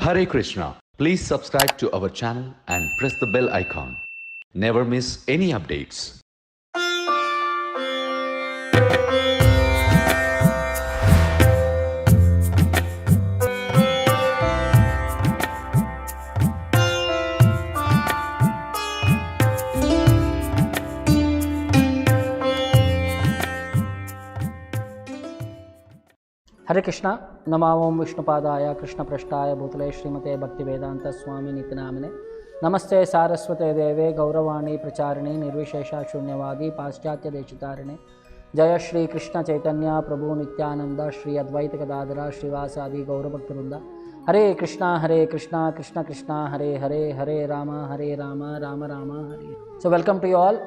Hare Krishna. Please subscribe to our channel and press the bell icon. Never miss any updates. हरे कृष्णा नमामो विष्णुपादाय कृष्णपृष्ठाय भूतले श्रीमते भक्तिवेदांत स्वामी नित्यनामिने नमस्ते सारस्वते देवे गौरवाणी प्रचारिणे निर्विशेषा शून्यवादी पाश्चात्य देशतारिणे जय श्री कृष्ण चैतन्य प्रभु नित्यानंद श्री अद्वैत गदाधर श्रीवासादि गौरभक्तवृंद हरे कृष्णा कृष्ण कृष्णा हरे हरे हरे राम राम राम हरे. So welcome to you all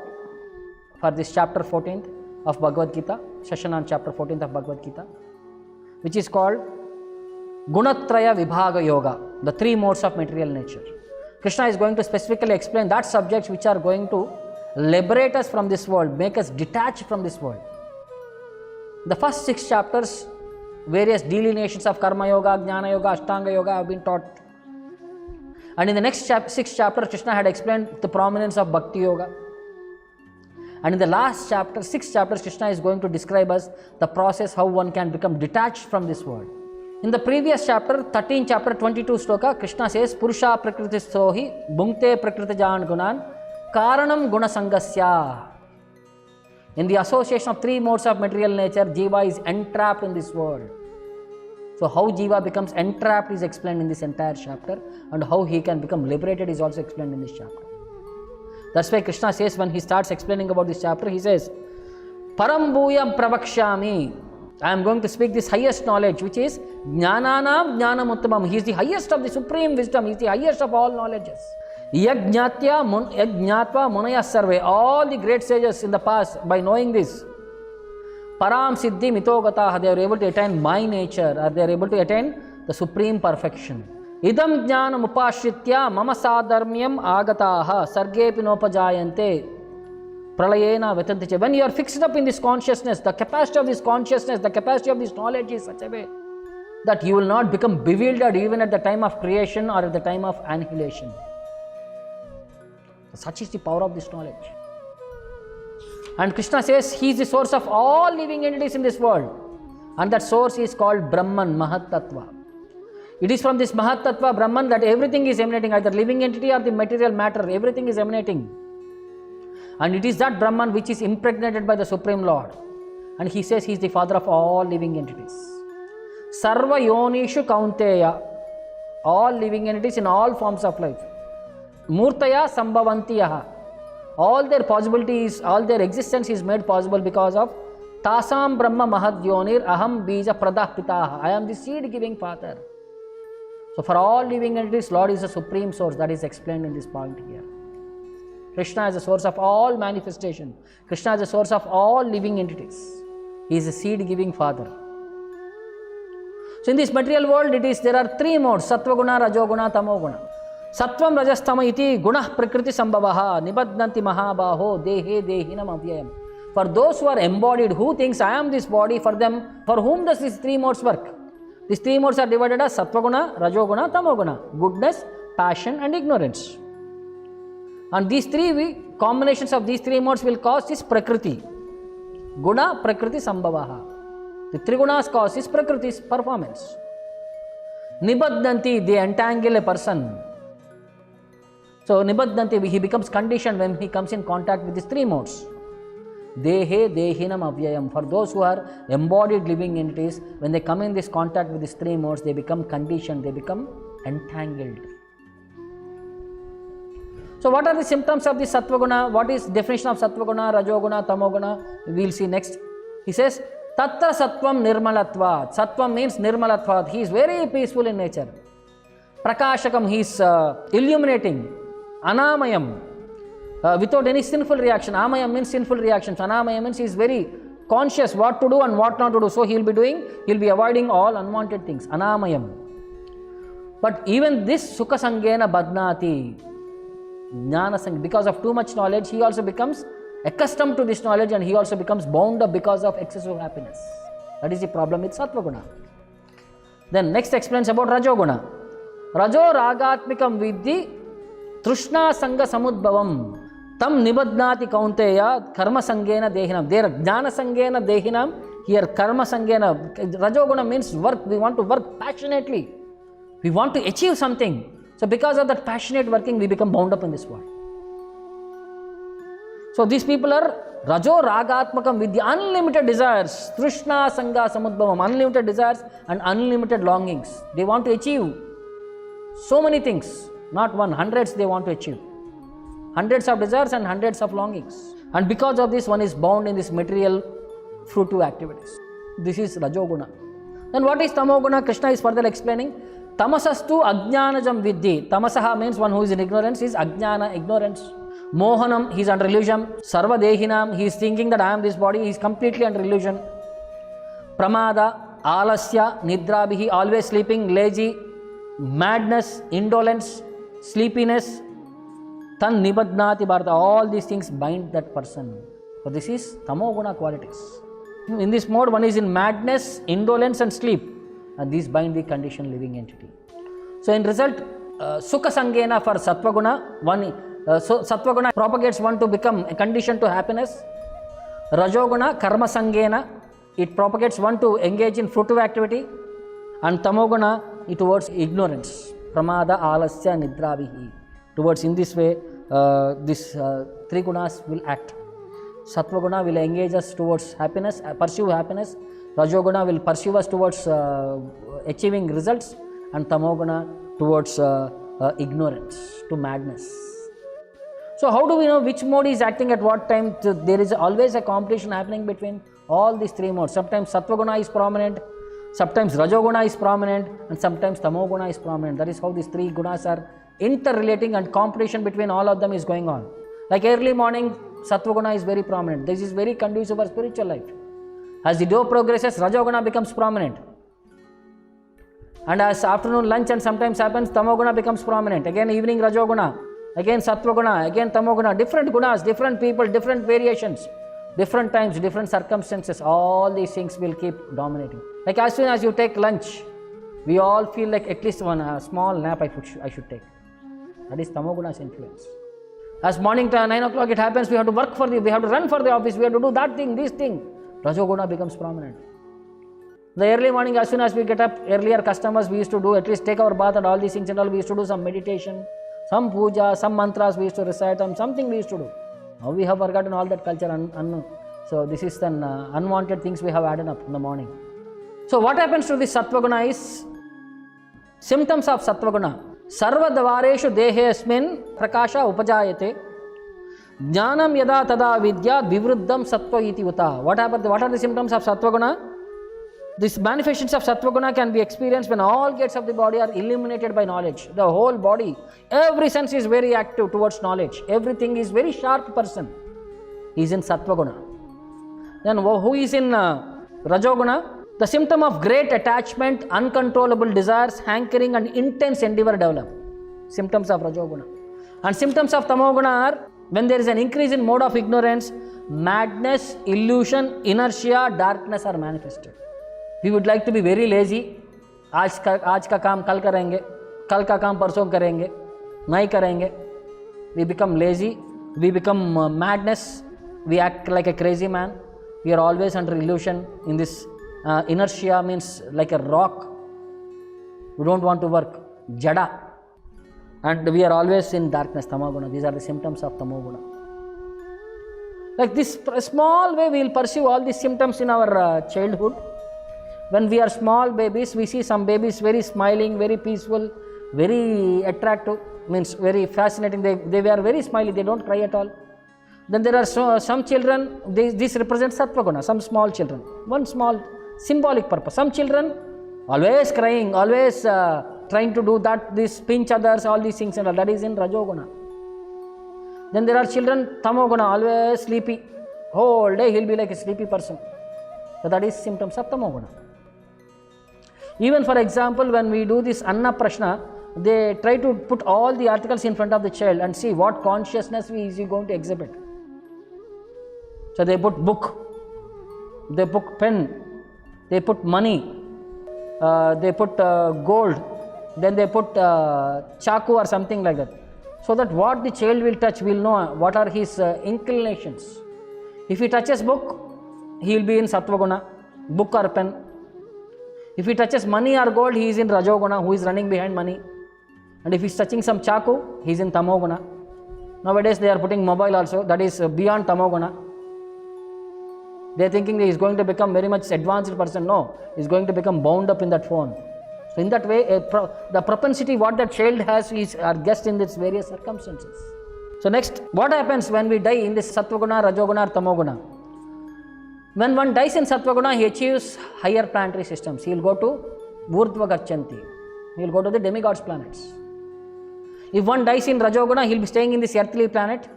for this chapter 14th of Bhagavad Gita, session on chapter 14th of Bhagavad Gita, which is called Gunatraya Vibhaga Yoga, the three modes of material nature. Krishna is going to specifically explain that subjects which are going to liberate us from this world, make us detached from this world. The first 6 chapters, various delineations of Karma Yoga, Jnana Yoga, Ashtanga Yoga have been taught. And in the next 6 chapters, Krishna had explained the prominence of Bhakti Yoga. And in the last chapter, 6 chapters, Krishna is going to describe us the process how one can become detached from this world. In the previous chapter, 13 chapter 22 shloka, Krishna says, Purusha prakritistohi bhunkte prakritijan gunan karanam gunasangasya. In the association of 3 modes of material nature, Jiva is entrapped in this world. So how Jiva becomes entrapped is explained in this entire chapter, and how he can become liberated is also explained in this chapter. That's why Krishna says, when he starts explaining about this chapter, he says, Param bhuyam pravakshami. I am going to speak this highest knowledge, which is Jnananam Jnanam Uttamam. He is the highest of the supreme wisdom. He is the highest of all knowledges. Yajnatva munaya sarve. All the great sages in the past, by knowing this, Param siddhi mitogataha, they are able to attain my nature, or they are able to attain the supreme perfection. Idam jnanam upashritya mama sadharmyam agataha sargepi nopajayante pralayena vetantiche. When you are fixed up in this consciousness, the capacity of this consciousness, the capacity of this knowledge is such a way that you will not become bewildered even at the time of creation or at the time of annihilation. Such is the power of this knowledge. And Krishna says he is the source of all living entities in this world, and that source is called Brahman, Mahat Tattva. It is from this Mahat Tattva, Brahman, that everything is emanating, either living entity or the material matter, everything is emanating. And it is that Brahman which is impregnated by the Supreme Lord. And he says he is the father of all living entities. Sarva yonishu kaunteya, all living entities in all forms of life. Murtaya sambhavantiyaha, all their possibilities, all their existence is made possible because of Tasam Brahma Mahad Yonir Aham Bija Pradah Pitaha. I am the seed giving father. So for all living entities, Lord is the supreme source. That is explained in this point here. Krishna is the source of all manifestation. Krishna is the source of all living entities. He is the seed giving father. So in this material world, there are 3 modes: Sattva Guna, Rajo Guna, Tamo Guna. Sattvam Rajastama iti Guna Prakriti Sambhavaha Nibadnanti Mahabaho Dehe Dehinam Avyayam. For those who are embodied, who thinks I am this body, for them, for whom does these 3 modes work? These 3 modes are divided as Sattva Guna, Rajo Guna, Tamo Guna. Goodness, passion and ignorance. And these 3 combinations of these 3 modes will cause this Prakriti. Guna, Prakriti, Sambhavaha. The 3 gunas cause this Prakriti's performance. Nibadnanti, they entangle a person. So Nibadnanti, he becomes conditioned when he comes in contact with these 3 modes. Dehe Dehinam Avyayam. For those who are embodied living entities, when they come in this contact with these 3 modes, they become conditioned, they become entangled. So what are the symptoms of the Sattva Guna? What is definition of Sattva Guna, Rajo Guna, Tamo Guna? We will see next. He says, Tatra Sattvam Nirmalatvat. Sattvam means Nirmalatvat. He is very peaceful in nature. Prakashakam, he is illuminating. Anamayam, without any sinful reaction. Amayam means sinful reactions. Anamayam means he is very conscious what to do and what not to do. So he will be avoiding all unwanted things. Anamayam. But even this Sukha Sangena Badnati, Jnana Sang, because of too much knowledge, he also becomes accustomed to this knowledge, and he also becomes bound up because of excessive happiness. That is the problem with Sattva Guna. Then next explains about Rajo Guna. रजो रागात्मिकं विद्धि तृष्णा संग समुद्भवम तम निबध्नाति कौन्तेय कर्म संगेन देहिनाम. There ज्ञान संगेन देहिनाम, here karma sangena. Rajoguna means work. We want to work passionately. We want to achieve something. So because of that passionate working, we become bound up in this world. So these people are rajo ragatmakam with the unlimited desires, trishna sanga samudbhavam, unlimited desires and unlimited longings. They want to achieve so many things, not one, hundreds they want to achieve. Hundreds of desires and hundreds of longings. And because of this, one is bound in this material fruitive activities. This is rajoguna. Then what is tamoguna? Krishna is further explaining. Tamasastu ajnanajam viddhi. Tamasaha means one who is in ignorance, is ajnana, ignorance. Mohanam, he is under illusion. Sarva dehinam, he is thinking that I am this body, he is completely under illusion. Pramada, alasya, nidrabihi, always sleeping, lazy, madness, indolence, sleepiness. Tan nibadnati bharata, all these things bind that person. So this is tamoguna qualities. In this mode, one is in madness, indolence and sleep. And these bind the conditioned living entity. So in result, sukha sangena for sattva-guna, so sattva-guna propagates one to become a condition to happiness. Rajoguna, karma sangena, it propagates one to engage in fruitive activity. And tamoguna, it towards ignorance. Pramada, alasya, nidravihi. Towards in this way, these three gunas will act. Sattva-guna will engage us towards happiness, pursue happiness. Rajoguna will pursue us towards achieving results, and Tamoguna towards ignorance, to madness. So how do we know which mode is acting at what time? There is always a competition happening between all these three modes. Sometimes Sattva-guna is prominent, sometimes Rajoguna is prominent, and sometimes Tamoguna is prominent. That is how these three gunas are interrelating, and competition between all of them is going on. Like early morning, Sattva-guna is very prominent. This is very conducive for spiritual life. As the day progresses, Rajoguna becomes prominent. And as afternoon lunch and sometimes happens, Tamoguna becomes prominent. Again evening Rajoguna, again Sattva-guna, again Tamoguna. Different gunas, different people, different variations, different times, different circumstances. All these things will keep dominating. Like as soon as you take lunch, we all feel like at least one small nap I should take. That is Tamoguna's influence. As morning time, 9 o'clock it happens, we have to work for we have to run for the office, we have to do that thing, this thing. Rajoguna becomes prominent. The early morning, as soon as we get up, earlier customers, we used to do at least take our bath and all these things and all. We used to do some meditation, some puja, some mantras we used to recite, something we used to do. Now we have forgotten all that culture. So this is then unwanted things we have added up in the morning. So what happens to this Sattva-guna is symptoms of Sattva-guna. Sarva dvareshu dehesmin prakasha upajayate jnanam yada tada vidya vivruddham sattva iti uta. What are the symptoms of Sattva-guna? These manifestations of Sattva-guna can be experienced when all gates of the body are illuminated by knowledge. The whole body, every sense is very active towards knowledge. Everything is very sharp person. He is in Sattva-guna. Then who is in Rajoguna? The symptom of great attachment, uncontrollable desires, hankering and intense endeavor develop. Symptoms of Rajoguna. And symptoms of Tamoguna are when there is an increase in mode of ignorance, madness, illusion, inertia, darkness are manifested. We would like to be very lazy. आज का काम कल करेंगे, कल का काम परसों करेंगे, नहीं करेंगे. We become lazy, we become madness, we act like a crazy man. We are always under illusion in this. Inertia means like a rock. We don't want to work. Jada. And we are always in darkness, Tamoguna. These are the symptoms of Tamoguna. Like this small way we will pursue all these symptoms in our childhood. When we are small babies, we see some babies very smiling, very peaceful, very attractive, means very fascinating. They were very smiley, they don't cry at all. Then there are some children, this represents Sattva-guna, some small children. One small symbolic purpose. Some children always crying, always trying to do that, this pinch others, all these things and all. That is in Rajoguna. Then there are children, Tamoguna, always sleepy. Whole day he'll be like a sleepy person. So that is symptoms of Tamoguna. Even for example, when we do this Anna Prashna, they try to put all the articles in front of the child and see what consciousness is he going to exhibit. So they put book, they put pen, they put money, they put gold, then they put chaku or something like that, so that what the child will touch will know what are his inclinations. If he touches book, he will be in Sattva-guna, book or pen. If he touches money or gold, he is in Rajoguna, who is running behind money. And if he is touching some chaku, he is in Tamoguna. Nowadays they are putting mobile also, that is beyond Tamoguna. They are thinking he is going to become very much advanced person. No, he is going to become bound up in that phone. So in that way, the propensity what that child has is are guessed in its various circumstances. So next, what happens when we die in this Sattva-guna, Rajoguna or Tamoguna? When one dies in Sattva-guna, he achieves higher planetary systems. He will go to Urdhva Gachanti. He will go to the demigods planets. If one dies in Rajoguna, he will be staying in this earthly planet.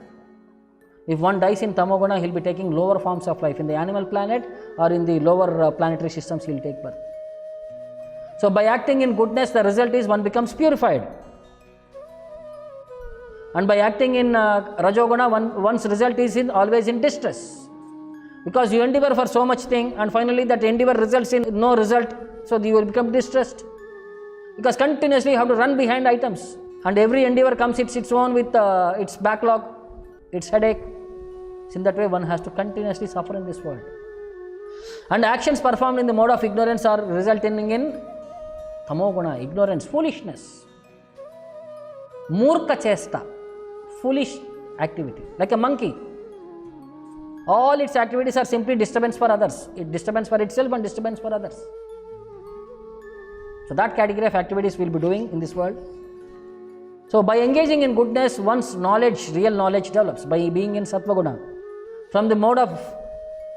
If one dies in Tamoguna, he will be taking lower forms of life in the animal planet or in the lower planetary systems he will take birth. So by acting in goodness, the result is one becomes purified. And by acting in Rajoguna, one's result is always in distress. Because you endeavor for so much thing and finally that endeavor results in no result, so you will become distressed. Because continuously you have to run behind items. And every endeavor comes its own with its backlog, its headache. So in that way one has to continuously suffer in this world. And actions performed in the mode of ignorance are resulting in Tamoguna, ignorance, foolishness. Murka chesta, foolish activity, like a monkey. All its activities are simply disturbance for others. It disturbance for itself and disturbance for others. So that category of activities we will be doing in this world. So by engaging in goodness, one's knowledge, real knowledge develops. By being in Sattva-guna, from the mode of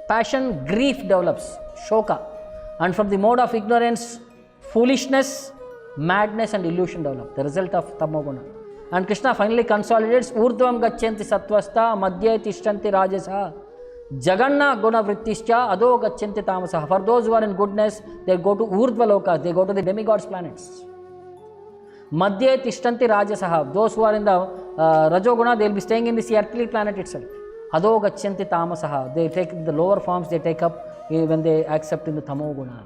passion, grief develops, shoka. And from the mode of ignorance, foolishness, madness and illusion develop, the result of Tamoguna. And Krishna finally consolidates Urdhvam Gachanti Sattvastha Madhye Tishtanti Rajasa Jaganna Guna Vrittischa Ado Gachanti Tamasa. For those who are in goodness, they go to Urdhva Lokas, they go to the demigods planets. Madhye Tishtanti Rajasa. Those who are in the Rajoguna, they will be staying in this earthly planet itself. Ado Gachanti Tamasa. They take the lower forms, they take up when they accept in the Tamoguna.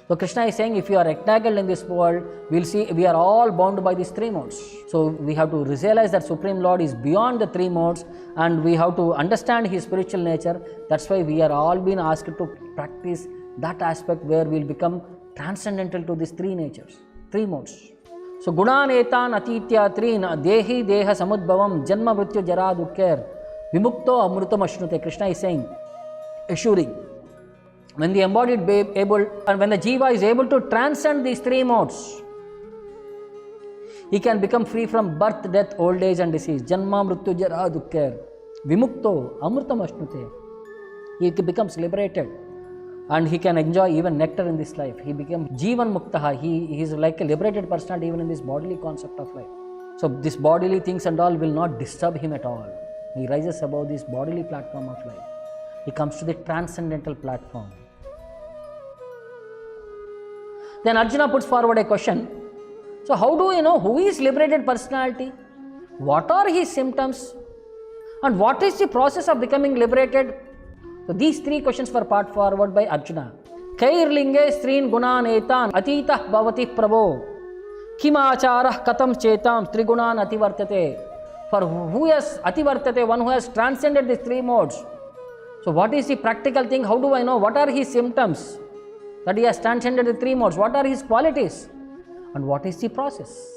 So Krishna is saying, if you are entangled in this world, we will see we are all bound by these three modes. So we have to realize that Supreme Lord is beyond the three modes and we have to understand His spiritual nature. That's why we are all being asked to practice that aspect where we will become transcendental to these three natures, three modes. So Gunan etan atitya trin dehi deha samudbhavam janma mrityu jara dukkher vimukto amrutam ashnute. Krishna is saying, assuring. When the embodied and when the jiva is able to transcend these three modes, he can become free from birth, death, old age and disease. Janma, mrityu, jara, dukkher, vimukto, amrutam ashnute. He becomes liberated and he can enjoy even nectar in this life. He becomes jivan muktaha. He is like a liberated person even in this bodily concept of life. So this bodily things and all will not disturb him at all. He rises above this bodily platform of life. He comes to the transcendental platform. Then Arjuna puts forward a question. So how do you know who is liberated personality? What are his symptoms? And what is the process of becoming liberated? So these three questions were put forward by Arjuna. Kairlinge strin gunan etan atitah bhavati prabho kim acharah katam chetam trigunan ativartate. For who has ativartate, one who has transcended these three modes. So what is the practical thing? How do I know? What are his symptoms? That he has transcended the three modes. What are his qualities? And what is the process?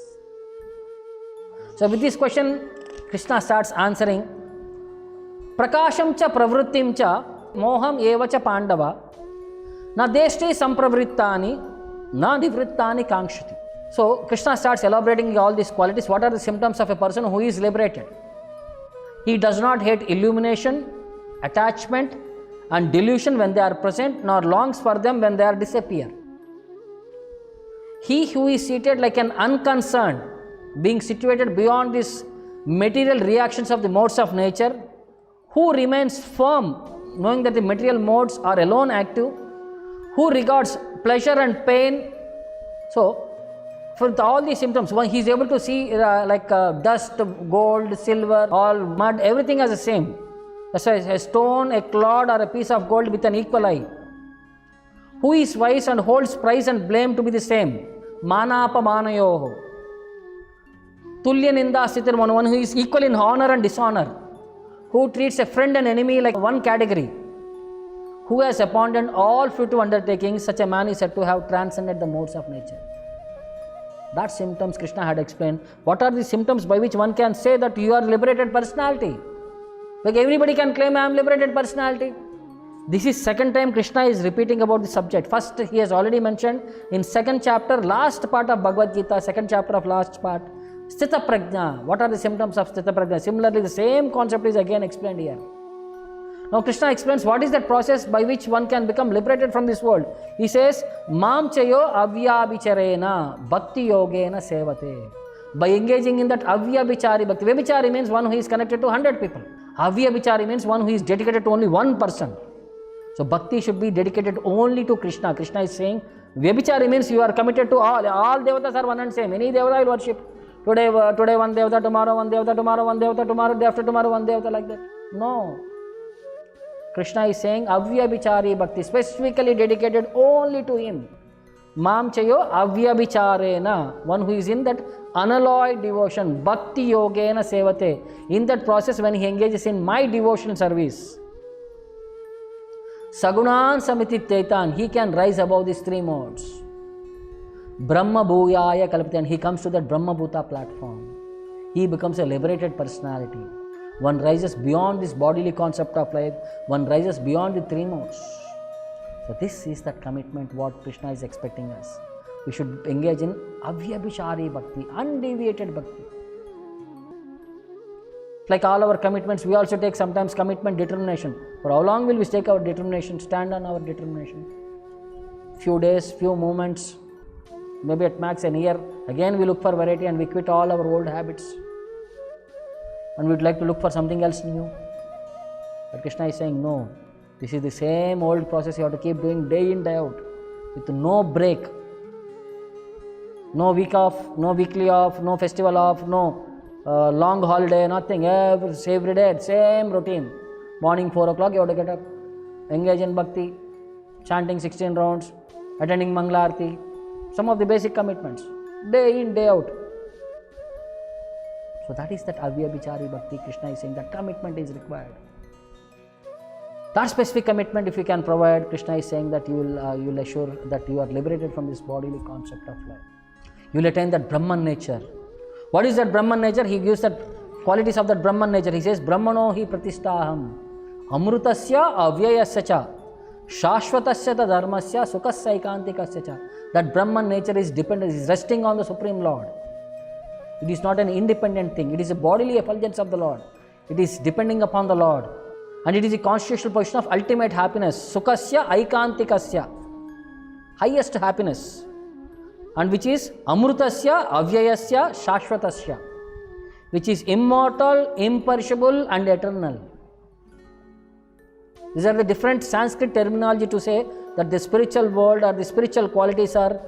So with this question, Krishna starts answering. Prakasham cha pravrittim cha moham eva cha pandava na deshti sampravrittani na nivrittani kankshati. So Krishna starts elaborating all these qualities. What are the symptoms of a person who is liberated? He does not hate illumination, attachment and delusion when they are present, nor longs for them when they are disappear. He who is seated like an unconcerned, being situated beyond these material reactions of the modes of nature, who remains firm, knowing that the material modes are alone active, who regards pleasure and pain. So, for all these symptoms, one he is able to see dust, gold, silver, all mud, everything as the same. That's why a stone, a clod or a piece of gold with an equal eye. Who is wise and holds praise and blame to be the same. Manapamanayoho. Tulya Ninda Sitir, one who is equal in honor and dishonor, who treats a friend and enemy like one category, who has abandoned all futile undertakings, such a man is said to have transcended the modes of nature. That symptoms Krishna had explained. What are the symptoms by which one can say that you are liberated personality? Like everybody can claim I am liberated personality. This is second time Krishna is repeating about the subject. First he has already mentioned in second chapter, last part of Bhagavad Gita, second chapter of last part, Sthita Prajna. What are the symptoms of Sthita Prajna? Similarly, the same concept is again explained here. Now Krishna explains what is that process by which one can become liberated from this world. He says, Mam chayo avyabhicharena bhakti yogena sevate. By engaging in that avyabhichari bhakti. Vyabhichari means one who is connected to 100 people. Avyabhichari means one who is dedicated to only one person. So bhakti should be dedicated only to Krishna. Krishna is saying, Vyabhichari means you are committed to all. All devatas are one and same. Any devata will worship. Today one devata, tomorrow one devata, tomorrow one devata, tomorrow day after tomorrow one devata, like that. No. Krishna is saying avyabhichari bhakti, specifically dedicated only to him. Mam chayo avyabhicharena, one who is in that unalloyed devotion, bhakti yogena sevate. In that process, when he engages in my devotional service, sagunan samitityetan, he can rise above these three modes. Brahma bhuyaya kalpite, and he comes to that Brahma Bhuta platform. He becomes a liberated personality. One rises beyond this bodily concept of life. One rises beyond the three modes. So this is that commitment what Krishna is expecting us. We should engage in avyabhichari bhakti, undeviated bhakti. Like all our commitments, we also take sometimes commitment determination. For how long will we take our determination, stand on our determination? Few days, few moments, maybe at max an year. Again we look for variety and we quit all our old habits. And we would like to look for something else new. But Krishna is saying, no, this is the same old process you have to keep doing day in, day out, with no break. No week off, no weekly off, no festival off, no long holiday, nothing. Every day, same routine. Morning 4 o'clock, you have to get up, engage in bhakti, chanting 16 rounds, attending Mangalarti, some of the basic commitments, day in, day out. So that is that avyabhichari bhakti. Krishna is saying that commitment is required. That specific commitment, if you can provide, Krishna is saying that you will assure that you are liberated from this bodily concept of life. You will attain that Brahman nature. What is that Brahman nature? He gives that qualities of that Brahman nature. He says, Brahmano hi pratistaham, amrutasya avyayasya cha, shashvatasya ta dharmasya sukasya ikantikasya cha. That Brahman nature is dependent, is resting on the Supreme Lord. It is not an independent thing. It is a bodily effulgence of the Lord. It is depending upon the Lord. And it is a constitutional position of ultimate happiness. Sukasya aikantikasya. Highest happiness. And which is amrutasya avyayasya shashvatasya. Which is immortal, imperishable and eternal. These are the different Sanskrit terminology to say that the spiritual world or the spiritual qualities are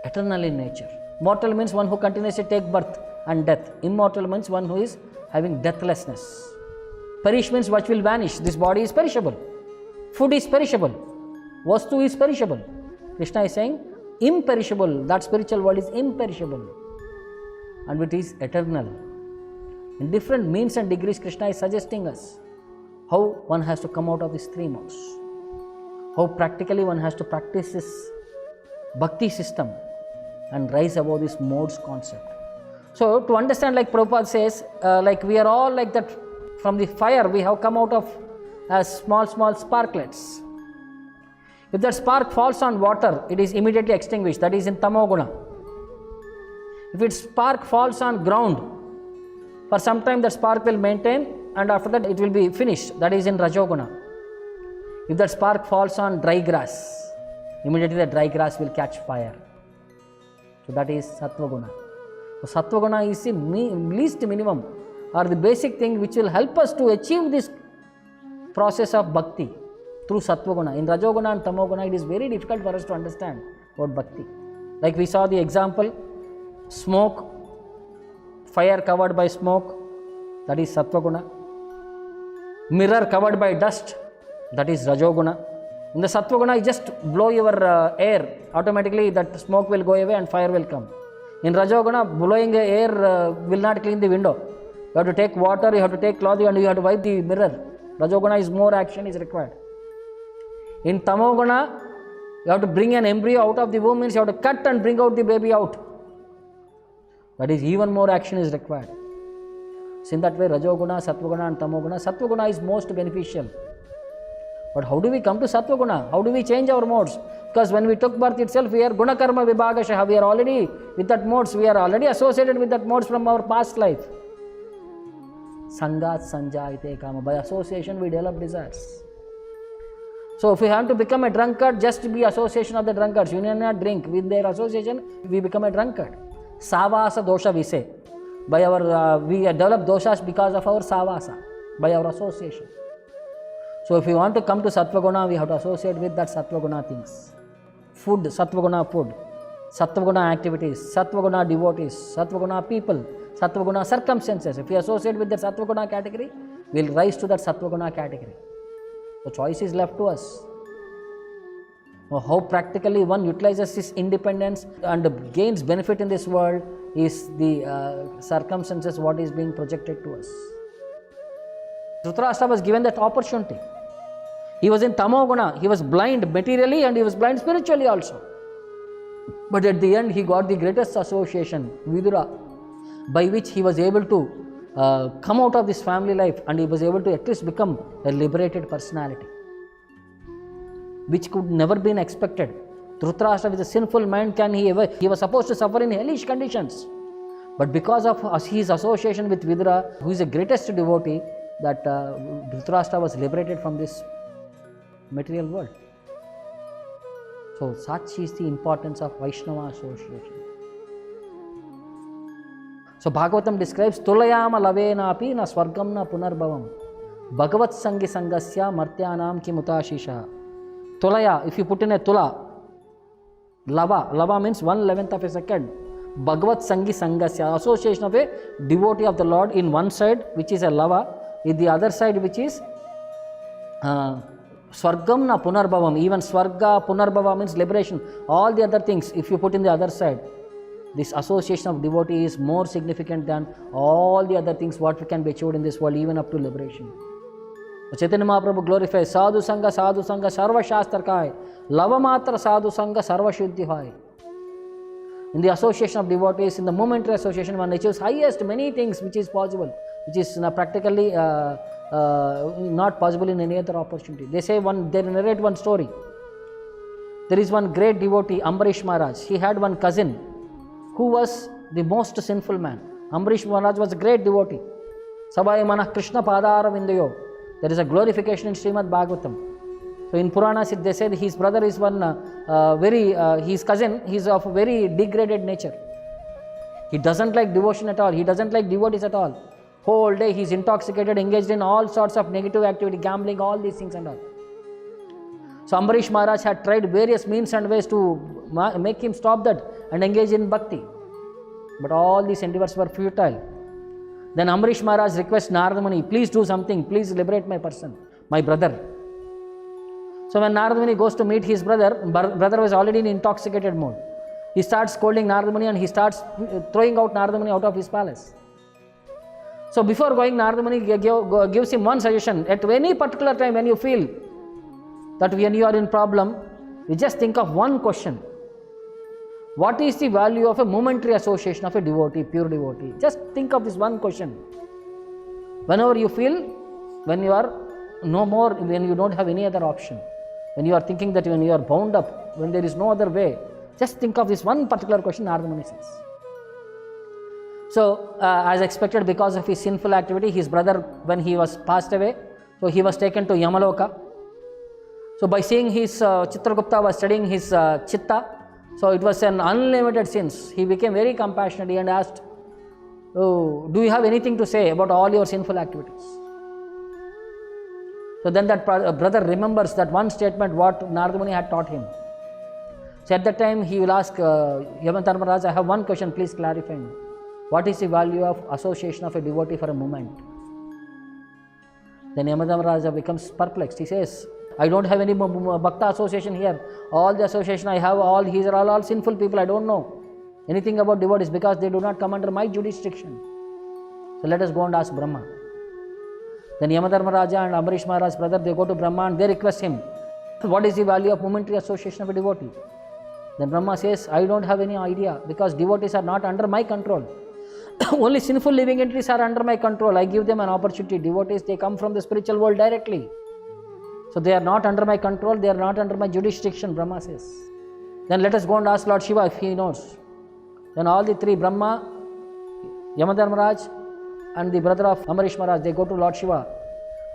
eternal in nature. Mortal means one who continuously takes birth and death. Immortal means one who is having deathlessness. Perish means what will vanish. This body is perishable. Food is perishable. Vastu is perishable. Krishna is saying imperishable. That spiritual world is imperishable. And it is eternal. In different means and degrees, Krishna is suggesting us how one has to come out of these three modes. How practically one has to practice this bhakti system and rise above this modes concept. So to understand, like Prabhupada says, like we are all like that, from the fire we have come out of as small sparklets. If that spark falls on water, it is immediately extinguished. That is in Tamoguna. If its spark falls on ground, for some time that spark will maintain and after that it will be finished. That is in Rajoguna. If that spark falls on dry grass, immediately the dry grass will catch fire. So that is Sattvaguna. So Sattvaguna is the least minimum or the basic thing which will help us to achieve this process of bhakti through Sattvaguna. In Rajoguna and Tamoguna, it is very difficult for us to understand about bhakti. Like we saw the example, smoke, fire covered by smoke, that is Sattvaguna. Mirror covered by dust, that is Rajoguna. In the Sattva Guna, you just blow your air, automatically that smoke will go away and fire will come. In Rajoguna, blowing air will not clean the window. You have to take water, you have to take cloth, and you have to wipe the mirror. Rajoguna is more action is required. In Tamoguna, you have to bring an embryo out of the womb, means you have to cut and bring out the baby out. That is, even more action is required. So in that way, Rajoguna, Sattvaguna and Tamoguna. Sattvaguna is most beneficial. But how do we come to Sattvaguna? How do we change our modes? Because when we took birth itself, we are Guna Karma Vibhagashaha. We are already with that modes. We are already associated with that modes from our past life. Sangat Sanjayate Kama. By association, we develop desires. So if we have to become a drunkard, just be association of the drunkards. You need not drink. With their association, we become a drunkard. Savasa dosha we say. By our, we develop doshas because of our savasa, by our association. So if we want to come to Sattvaguna, we have to associate with that Sattvaguna things. Food, Sattvaguna food, Sattvaguna activities, Sattvaguna devotees, Sattvaguna people, Sattvaguna circumstances. If we associate with the Sattvaguna category, we will rise to that Sattvaguna category. The choice is left to us. Now, how practically one utilizes his independence and gains benefit in this world is the circumstances what is being projected to us. Dhritarashtra was given that opportunity. He was in Tamoguna, he was blind materially and he was blind spiritually also. But at the end he got the greatest association, Vidura, by which he was able to come out of this family life and he was able to at least become a liberated personality, which could never been expected. Dhritarashtra with a sinful mind, he was supposed to suffer in hellish conditions. But because of his association with Vidura, who is the greatest devotee, that Dhritarashtra was liberated from this material world. So such is the importance of Vaishnava association. So Bhagavatam describes Tulayama lavenapi na swargam na punarbhavam Bhagavat sangi sangasya martyanam ki mutashisha. Tulaya, if you put in a tula, lava means 1/11th of a second. Bhagavat sangi sangasya, association of a devotee of the Lord in one side, which is a lava, in the other side, which is swargam na punarbhavam. Even swarga, punarbhava means liberation. All the other things, if you put in the other side, this association of devotee is more significant than all the other things what can be achieved in this world, even up to liberation. Chaitanya Mahaprabhu glorifies sadhu sanga sarva shastra kai, lava matra sadhu sanga sarva shuddhi hai. In the association of devotees, in the momentary association, one achieves highest many things which is possible, which is practically not possible in any other opportunity. They narrate one story. There is one great devotee, Ambarish Maharaj. He had one cousin who was the most sinful man. Ambarish Maharaj was a great devotee. Sabai Manah Krishna Padara Vindayo. There is a glorification in Srimad Bhagavatam. So in Puranas they said his brother is his cousin, he is of very degraded nature. He doesn't like devotion at all. He doesn't like devotees at all. Whole day he is intoxicated, engaged in all sorts of negative activity, gambling, all these things and all. So Ambarish Maharaj had tried various means and ways to make him stop that and engage in bhakti. But all these endeavors were futile. Then Ambarish Maharaj requests Narada Muni, please do something, please liberate my person, my brother. So when Narada Muni goes to meet his brother was already in intoxicated mode. He starts scolding Narada Muni and he starts throwing out Narada Muni out of his palace. So before going, Narada Muni gives him one suggestion. At any particular time when you feel that when you are in problem, you just think of one question. What is the value of a momentary association of a devotee, pure devotee? Just think of this one question. Whenever you feel, when you are no more, when you don't have any other option, when you are thinking that when you are bound up, when there is no other way, just think of this one particular question, Narada Muni says. So, as expected, because of his sinful activity, his brother, when he was passed away, so he was taken to Yamaloka. So, by seeing his Chitragupta was studying his Chitta, so it was an unlimited sins. He became very compassionate and asked, oh, do you have anything to say about all your sinful activities? So then that brother remembers that one statement what Narada Muni had taught him. So at that time he will ask Yamadharmaraj, I have one question, please clarify me. What is the value of association of a devotee for a moment? Then Yamadharmaraj becomes perplexed. He says, I don't have any Bhakta association here. All the association I have, these are all sinful people. I don't know anything about devotees because they do not come under my jurisdiction. So let us go and ask Brahma. Then Yamadharmaraja and Ambarish Maharaj's brother, they go to Brahma and they request him, what is the value of momentary association of a devotee? Then Brahma says, I don't have any idea because devotees are not under my control. Only sinful living entities are under my control. I give them an opportunity. Devotees, they come from the spiritual world directly. So they are not under my control, they are not under my jurisdiction, Brahma says. Then let us go and ask Lord Shiva if he knows. Then all the three, Brahma, Yamadharmaraj and the brother of Ambarish Maharaj, they go to Lord Shiva.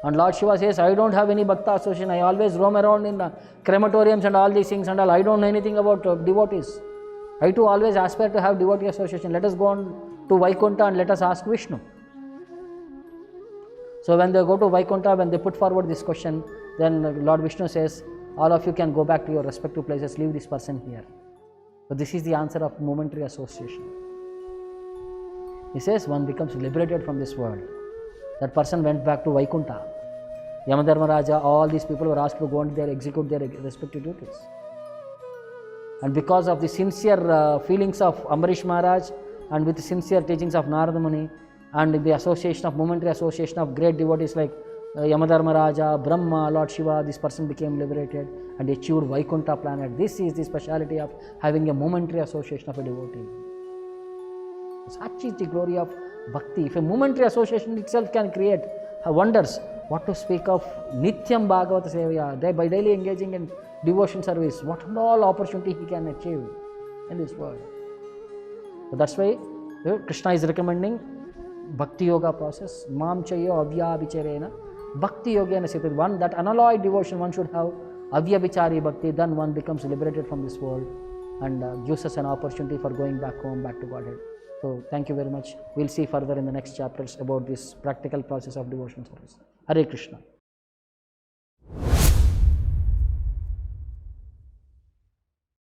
And Lord Shiva says, I don't have any Bhakta association. I always roam around in crematoriums and all these things and all. I don't know anything about devotees. I too always aspire to have devotee association. Let us go on to Vaikuntha and let us ask Vishnu. So when they go to Vaikuntha, when they put forward this question, then Lord Vishnu says, all of you can go back to your respective places, leave this person here. So this is the answer of momentary association. He says one becomes liberated from this world. That person went back to Vaikuntha. Yamadharmaraja, all these people were asked to go and execute their respective duties. And because of the sincere feelings of Ambarish Maharaj and with the sincere teachings of Narada Muni and the association of momentary association of great devotees like Yamadharmaraja, Brahma, Lord Shiva, this person became liberated and achieved Vaikuntha planet. This is the speciality of having a momentary association of a devotee. Such is the glory of bhakti. If a momentary association itself can create wonders, what to speak of Nityam Bhagavata Sevaya, by daily engaging in devotion service, what all opportunity he can achieve in this world. So that's why Krishna is recommending Bhakti Yoga process, Mam Chayo Avyabhicharena, Bhakti Yogena Siddhar. One, that unalloyed devotion one should have, Avyabhichari Bhakti, then one becomes liberated from this world and gives us an opportunity for going back home, back to Godhead. So thank you very much. We'll see further in the next chapters about this practical process of devotion service. Hare Krishna.